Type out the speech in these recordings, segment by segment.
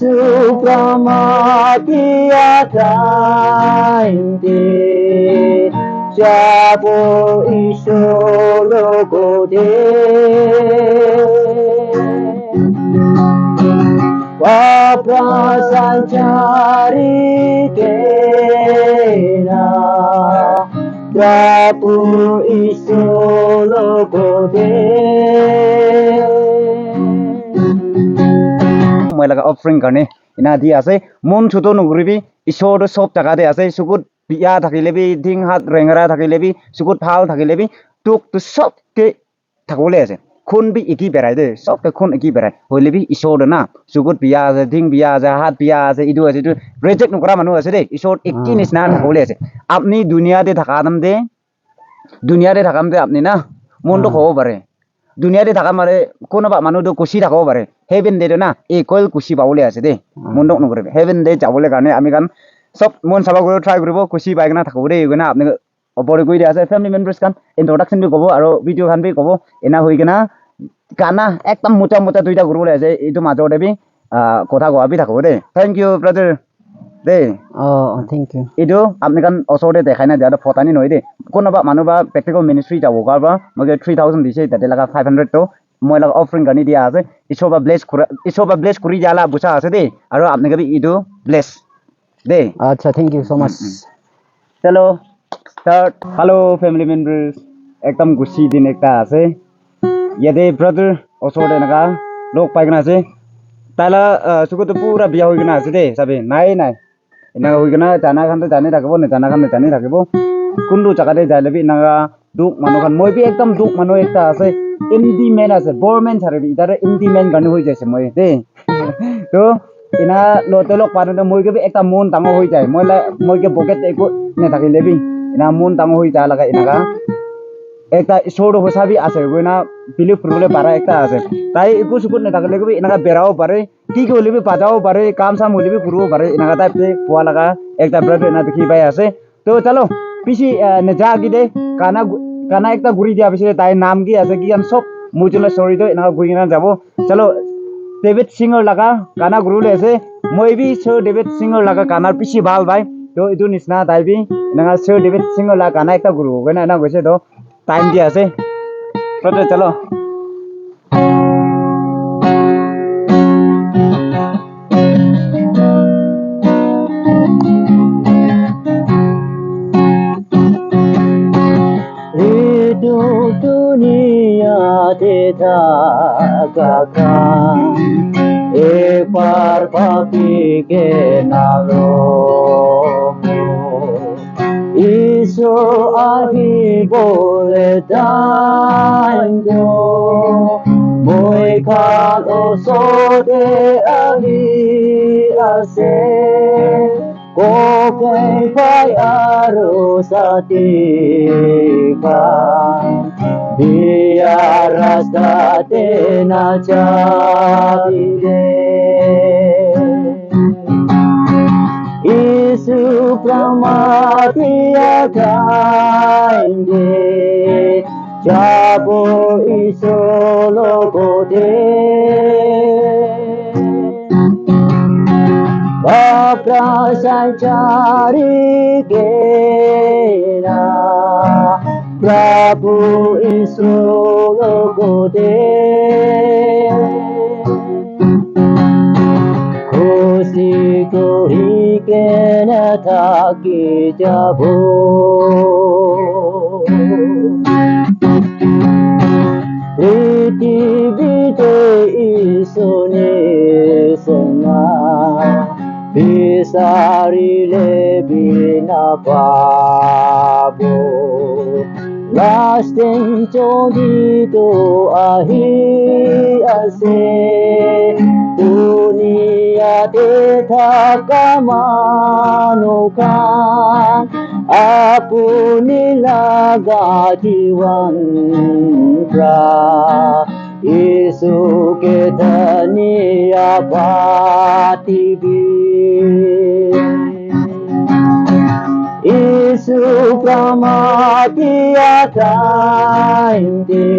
Supramatia Tainde Jabo Isolo Gode Waprasanchari Kena Jabo Isolo Gode মই লাগা offering কাৰণে ইনা দি আছে মন ছুটো নগৰিবি ঈশ্বৰ সব জাগাতে আছে সুকুত বিয়া থাকিলেবি ধিং হাত ৰেঙৰা থাকিলেবি সুকুত ভাল থাকিলেবি টুক টু সবকে থাকলে আছে খুন বি একি বেৰাই দে সবকে খুন একি বেৰাই হইলেবি ঈশ্বৰ না সুকুত বিয়া আছে ধিং বিয়া আছে হাত বিয়া আছে ইদু আছে ইদু ৰেজেক্ট নকৰা মানুহ আছে দে ঈশ্বৰ একি নিচিনা থাকলে আছে আপনি দুনিয়াতে থাকাম দে আপনি না মনটো হ'ব পাৰে দুনিয়াতে থাকা মাৰে কোনোবা মানুহটো কুচি থাকব পাৰে হেভেন দে না ইকুৱেল কুচি পাবলৈ আছে দেই মনটো নকৰিবি হেভেন দে যাবলৈ কাৰণে আমি কান সব মন চাব কৰিব ট্ৰাই কৰিব কুচি পাই কিনা থাকব দেই না আপুনি অপৰে কৰি দিয়া আছে ফেমিলি মেম্বাৰ্স কান ইন্ট্ৰডাকশন বি ক'ব আৰু ভিডিঅ' খান বি ক'ব এনা হৈ কিনা গানা একদম মোটা মোটা দুইটা কৰিবলৈ আছে এইটো মাজতে বি কথা কোৱাবি থাকব দেই থেংক ইউ ব্ৰাদাৰ দেই থ্যাংক ইউ এইটো আপুনি কান ওচৰতে দেখাই নাই দিয়াটো ফটানি নহয় দেই কোনোবা মানুহ বা প্ৰেক্টিকেল মিনিষ্ট্ৰি যাব কাৰোবাৰ মই 3000 দিছে তাতে লগা 500 টো মই লগা অফাৰিং কাৰণে দিয়া আছে ঈশ্বৰ বা ব্লেছ কৰি দিয়ালা বুজা আছে দেই আৰু আপোনালোকে এইটো ব্লেছ দেই আচ্ছা থ্যাংক ইউ সো মাচ চলো স্টার্ট হ্যালো ফ্যামিলি মেম্বার্স একদম গুছি দিন একটা আছে ইয়াতে ব্রাদার ওচৰতে এনেকা লোক পাই কিনা আছে তাইলা চকুতো পুৰা বিয়া হৈ কিনা আছে দেই চাবি নাই এনেকা হৈ কিনা জানা খান জানি থাকিব নেজানা খান নেজানি থাকিব কোনটো জাগাতে যাই লবি এনেকা দুখ মানুহ খান মই বি একদম দুখ মানুহ একটা আছে এমডি মেন আছে বৰমেন চাৰিবি ইতাৰে এমডি মেন গানে হৈ যাইছে মই দেই তো এনা লতে লগ পাওঁতে মই বি একটা মন ডাঙৰ হৈ যায় মই পকেট একো নেথাকিলেবি এনা মন ডাঙৰ হৈ যায় লগা এনেকা একটা ঈশ্বৰ হিচাপে আছে গইনা বিলিভ কৰিবলৈ পাৰা একটা আছে তাই একো চকুত নেথাকিলে বি এনেকা বেৰাও পাৰে কি হলেবি বাজাও পাৰে কাম চাম হলেবি কৰিব পাৰে এনেকা টাইপ পোৱা লগা একটা ব্ৰাদাৰ এনা দেখি পাই আছে তো চলো পিছি নেজা গিদে কানা একটা ঘুৰি দিয়া পিছে তাইৰ নাম কি আছে কি সব মুজলে ষ্টৰিটো এনেকা ঘুৰি কিনা যাব চলো ডেভিড সিঙৰ লগা গানা ঘুৰিলে আছে মই বি শ্ব ডেভিড সিঙৰ লগা গানাৰ পিছি ভাল পাই তো এইটো নিচিনা তাই বি এনেকা শ্ব ডেভিড সিঙৰ লগা গানা একটা ঘুৰিব গৈ না গৈছে তো টাইম দিয়া আছে ব্ৰাদাৰ চলো दुनियाते থাকাকান এবার পাপি কে নালো ইসো আহি বলে দাইndo মই কালো সোদে আহি আছে কোকে পাই আরো সাতিকান biar rasa tena chabile Isu pramatia kainde jabo isolo gode Vaprasanchari kena Prabhu Isolo Gode Kosi kori kena thaki jabo Pritibite isone sena Bisarile bina pabo Lasting jodito ahi ase dunia te thakamanukan apuni laga jiwan pra Yesu ke dhaniya batibi Isu pramatia kainde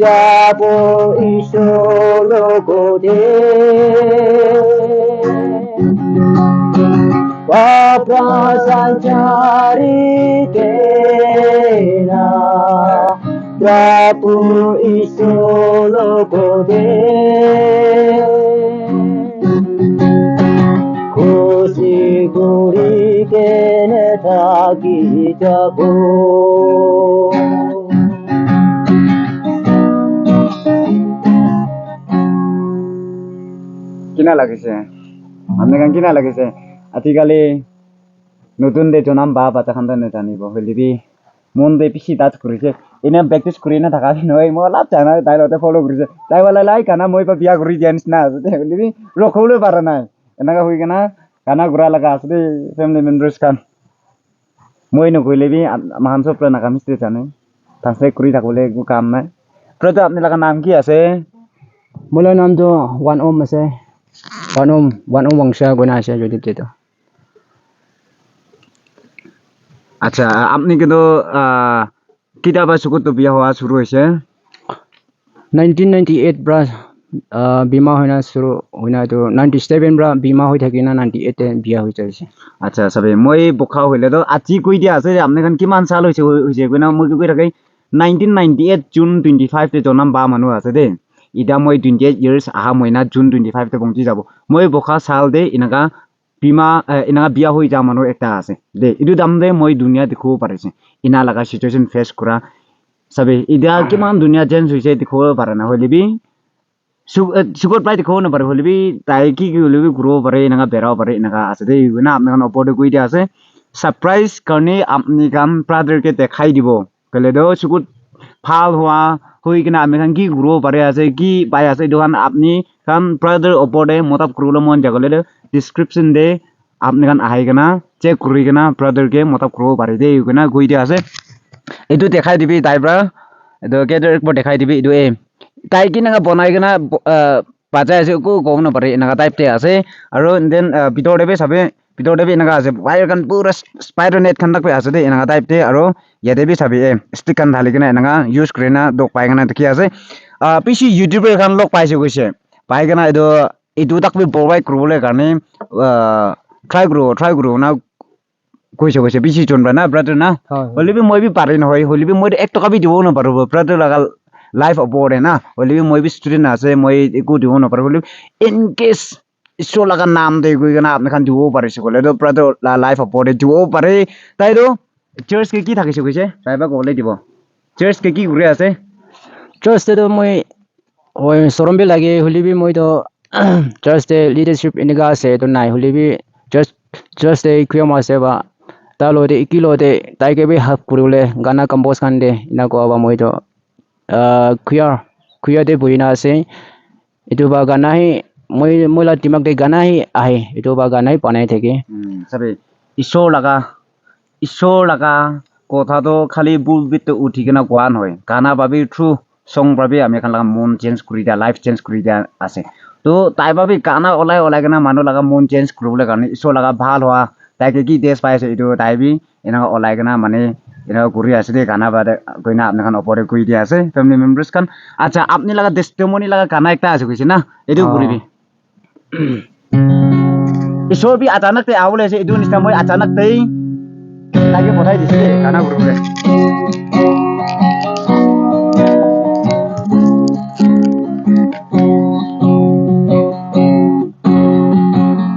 যাব ঈশ্বর গোদে পাপ্রাসাঞ্চারি কেনা যাব ঈশ্বর গোদে খুশি করি কেনে থাকি যাব কিনা লাগিছে আপনি গান কিনা লাগিছে আজিকালি নতুন দে জনাম বা বাচ্চা খান জানিব হলিবি মন দে পিছি টাচ কৰিছে এনে প্ৰেক্টিচ কৰি না থাকা নহয় মই অলপ জানা তাই লগতে ফলো কৰিছে তাই বোলে লাই কানা মই বিয়া কৰি দিয়া নিচিনা আছে দে হলিবি ৰখাবলৈ পাৰা নাই এনেকা হৈ কিনা কানা ঘূৰা লগা আছে দেই ফেমিলি মেম্বাৰ্ছ খান মই নকৰিলেবি মাহান চব নাকামিছে জানে থাংছে কৰি থাকলে একো কাম নাই প্ৰথমে আপোনালোকৰ নাম কি আছে মোর নাম তো ওয়ান ওম আছে ওয়ান ওম বংশ গোনা আছে যদি তো আচ্ছা আপনি কিন্তু কিতাবা সুকুত বিয়া হওয়া শুরু হয়েছে 1998 ব্রা বিমা হইনা শুরু হইনা তো 97 ব্রা বিমা হই থাকি না 98 তে বিয়া হই যাইছে আচ্ছা সবে মই বোকা হইলে তো আজি কই দিয়া আছে আপনি খান কিমান সাল হইছে হইছে কইনা মই কই থাকি 1998 জুন 25 তে জনাম বা মানুহ আছে দে ইটা মই 28 ইয়ার্স আহা মহিনা জুন 25 তে পৌঁছি যাব মই বোকা সাল দে ইনাকা বিমা ইনাকা বিয়া হই যা মানুহ একটা আছে দে ইদু দাম দে মই দুনিয়া দেখো পারিছে ইনা লাগা সিচুয়েশন ফেস করা সবে ইদা কিমান দুনিয়া চেঞ্জ হইছে দেখো পারে না হইলেবি সুগত প্রায় দেখো না পারে হইলেবি তাই কি হইলেবি গ্রো পারে ইনাকা বেরাও পারে ইনাকা আছে দে না আপনি খান অপরে কই দিয়া আছে সারপ্রাইজ কারণে আপনি কাম ব্রাদারকে দেখাই দিব কলে দো সুগত ভাল হওয়া হই কিনা আমি খান কি গ্রো পারে আছে কি পাই আছে দোকান আপনি কাম ব্রাদার অপরে মতাব করলে মন জাগলে ডিসক্রিপশন দে আপনি কান আহাই কিনা চেক করি কিনা ব্রাদারকে মতাব করব পারে দে কিনা কই দিয়া আছে এইটো দেখাই দিবি তাইব্রা এইটো কেইটাৰ একবাৰ দেখাই দিবি এইটো তাই কি এনেকা বনাই কিনা বাজাই আছে একো গম নাপাৰে এনেকা টাইপতে আছে আৰু দেন ভিতৰতে চাবে ভিতৰতে এনেকা আছে বাহিৰ খান পুৰা স্পাইডাৰ নেট খান তাক আছে দেই এনেকা টাইপতে আৰু ইয়াতে বি চাবি ষ্টিক খান ঢালি কিনা এনেকা ইউজ কৰি না দক পাই কিনা দেখি আছে পিছি ইউটিউবৰ এখন লগ পাইছে গৈছে পাই কিনা এইটো তাক প্ৰভাইড কৰিবলৈ কাৰণে ট্ৰাই কৰোঁ না কৈছে কৈছে বেছি চোনবা না ব্ৰাদাৰ না হলিবি মই বি পাৰি নহয় হলিবি মই 1 টকা বি দিব নাপাৰো ব্ৰাদাৰ লগা লাইফ অপৰে না হলিবি মই বি ষ্টুডেন্ট আছে মই একো দিব নাপাৰো হলিবি ইন কেস ঈশ্বৰ লগা নাম দে গৈ কিনা আপুনি খান দিব পাৰিছে ক'লে তো ব্ৰাদাৰ লাইফ অপৰে দিব পাৰে তাইতো চাৰ্চ কি থাকিছে কৈছে তাইবা ক'লে দিব চাৰ্চ কি ঘূৰি আছে চার্চ তো মই ওই সরমবে লাগে হলিবি মই তো চার্চ তে লিডারশিপ ইনগা আছে তো নাই হলিবি চার্চ তে কিয়ম আছে বা তালোতে ইকিলোতে তাইকে বি হাফ কৰিলে গানা কম্পোজ খান দে ইনা কোৱা বা মই তো খুয়া দে বইনা আছে এটো বা গানা হি মই লা টিমাক দে গানা হি আহে এটো বা গানা হি পানাই থাকে সবে ঈশ্বৰ লগা কথাটো খালি বুলবিতে উঠি কিনা কোৱা নহয় গানা ভাবি থ্ৰু সং ভাবি আমি খান লগা মন চেঞ্জ কৰি দিয়া লাইফ চেঞ্জ কৰি দিয়া আছে তো তাই ভাবি গানা ওলাই কিনা মানুহ লগা মন চেঞ্জ কৰিবলৈ কাৰণে ঈশ্বৰ লগা ভাল হোৱা তাইকে কি টেষ্ট পাইছে এইটো তাই বি এনেকুৱা ওলাই কিনা মানে এনেকুৱা কৰি আছে দেই গানা বাদে কইনা আপনি খান অপৰে কৰি দিয়া আছে ফেমিলি মেম্বাৰ্স খান আচ্ছা আপনি লগা টেষ্টিমনি লগা গানা একটা আছে কৈছে না এইটো কৰিবি ঈশ্বৰ বি আচানক আউলে আছে এইটো নিচিনা মই আচানক তাকে পঠাই দিছে দেই গানা কৰিবলৈ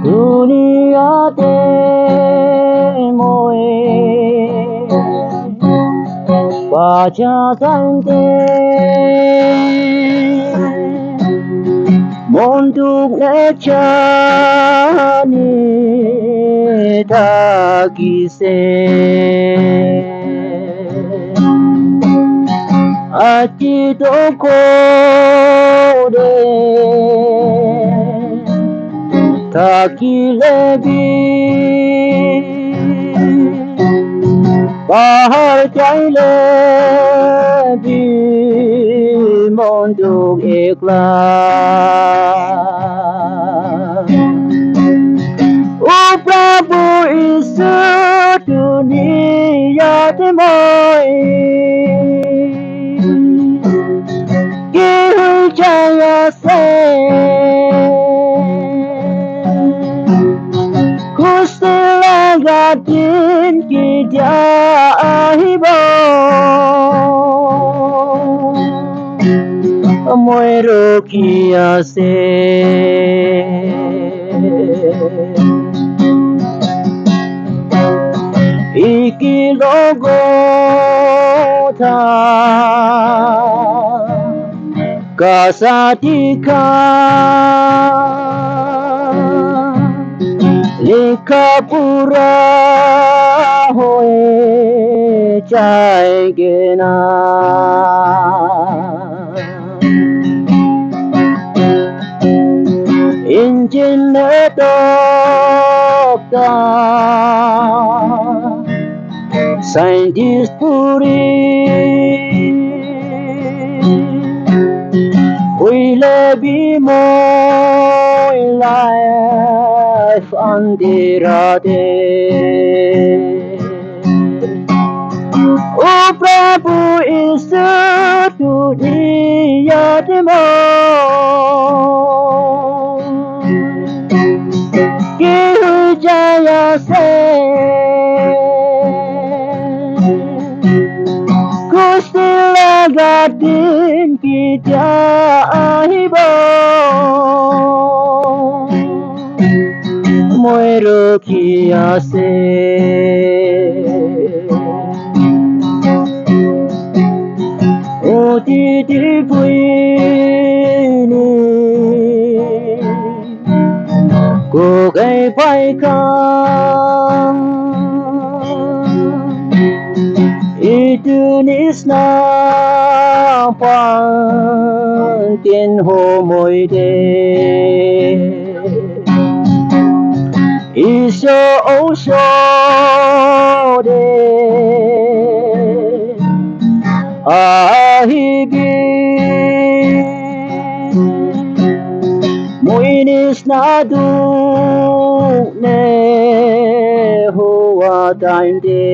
দুনিয়াতে মই বাঁচা থাকতে মনটোক নেজানি থাকিছে আজি তো করে থাকিলে বি বাহার চাইলে বি মনটোক একলা ও প্রভু ঈশ্বর দুনিয়াতে মই se Kustila gadin kita hibo Moiro kia se Iki logo tha Kasatika Likapura Hoe Chai Gena Engine Doctor Scientist Puri Will be more life andirade O Prabhu is to diya demo Kihu jaya se Kustila gadin kita hibo Moiro kia se O titi puini Ko gai pai kang Itu nisna pang tiên hồ môi đê Iso osho de Ahibi Muinis na du ne hoa time de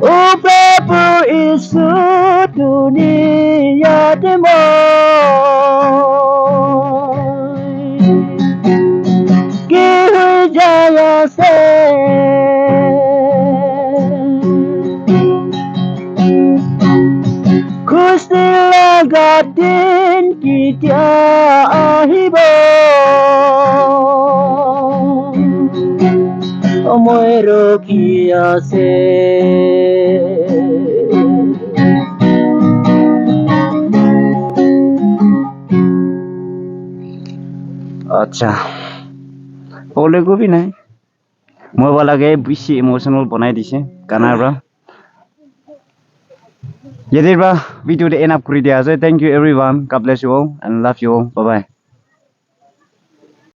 O Prabhu Isu dunia demo Kihu jaya se Kustila gadin kita hibo Moiro kia se আচ্ছা ক'লেগো B নাই মই লাগে বেছি emotional বনাই দিছে গানাৰ পৰা ইয়াৰ পৰা ভিডিঅ'টো এন্ড আপ কৰি দিয়া আছে thank you everyone God bless you all and love you all bye by